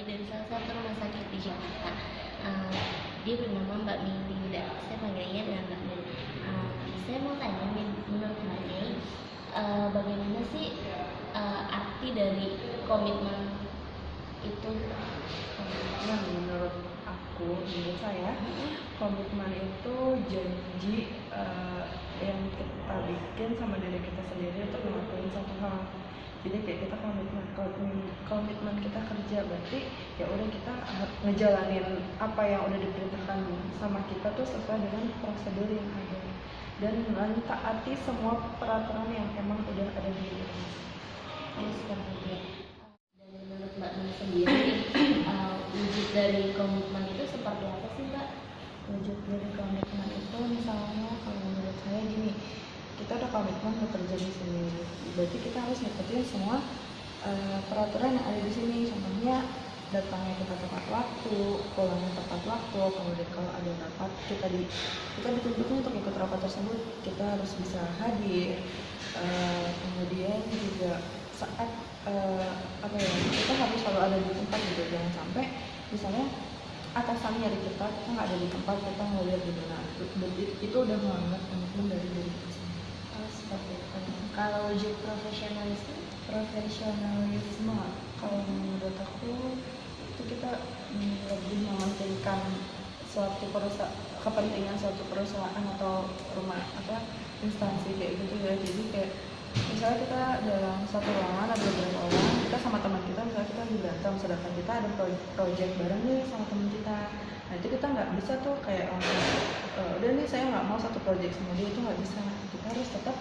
dari salah satu rumah sakit di Jakarta. Dia bernama Mbak Mei Linda. Saya panggilnya dengan Mbak Mei. Saya mau tanya nih, menurut Mbak Mei, bagaimana sih arti dari komitmen itu? Nah, menurut saya, komitmen itu janji yang kita bikin sama diri kita sendiri untuk ngelakuin satu hal. Jadi kayak kita komitmen kita kerja, berarti ya udah kita ngejalanin apa yang udah diperintahkan sama kita tuh sesuai dengan prosedur yang ada dan mentaati semua peraturan yang emang udah ada di rumah. Seperti itu. Dan menurut Mbak Mei sendiri, wujud dari komitmen itu seperti apa sih, Mbak? Wujud dari komitmen itu misalnya kalau menurut saya gini, kita udah komitmen bekerja di sini, berarti kita harus ngikutin semua peraturan yang ada di sini. Contohnya datangnya kita tepat waktu, pulangnya tepat waktu. Kemudian kalau ada rapat, kita dituntut untuk ikut rapat tersebut, kita harus bisa hadir. Kemudian juga saat kita harus selalu ada di tempat gitu, jangan sampai misalnya atasan nyari kita nggak ada di tempat, kita ngeliat di mana. Itu udah melanggar komitmen dari diri kita sendiri. Seperti itu. Kalau wujud profesionalisme, kalau menurut aku itu kita lebih mementingkan kepentingan suatu perusahaan atau rumah instansi kayak gitu ya. Jadi kayak misalnya kita dalam satu ruangan ada beberapa orang, kita sama teman kita, misalnya kita lagi berantem, sedangkan kita ada project bareng nih sama teman kita. Nah itu kita nggak bisa tuh kayak udah nih saya nggak mau satu project sama dia, itu nggak bisa. Kita harus tetap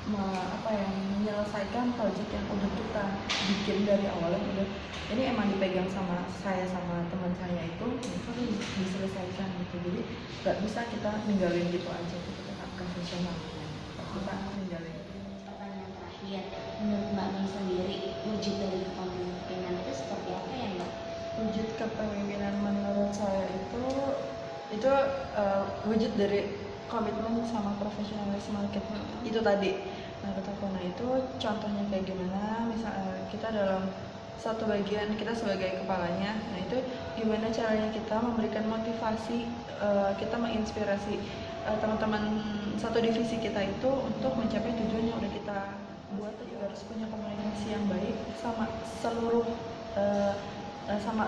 menyelesaikan project yang udah kita bikin dari awal, yang udah ini emang dipegang sama saya sama teman saya, itu harus diselesaikan gitu. Jadi nggak bisa kita ninggalin gitu aja, kita tetap profesional. Kita ninggalin. Pertanyaan terakhir, menurut Mbak Mei sendiri, wujud dari kepemimpinan itu seperti apa ya, Mbak? Wujud kepemimpinan menurut saya itu wujud dari komitmen sama profesionalisme kita itu tadi. Menurut aku, nah itu contohnya kayak gimana? Misalnya kita dalam satu bagian, kita sebagai kepalanya, nah itu gimana caranya kita memberikan motivasi, kita menginspirasi teman-teman satu divisi kita itu untuk mencapai tujuan yang udah kita buat. Juga harus punya komunikasi yang baik sama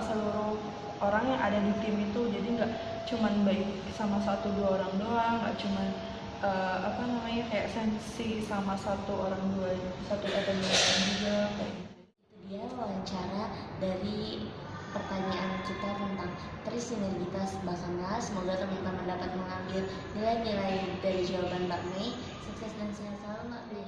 seluruh orang yang ada di tim itu. Jadi nggak cuman baik sama satu dua orang doang, nggak cuman kayak sensi sama satu atau dua orang juga kayak gitu. Itu dia wawancara dari pertanyaan kita tentang trisinergitas Bakamla. Semoga teman-teman dapat mengambil nilai-nilai dari jawaban Mbak Mei. Sukses dan sehat selalu, Mbak Mei.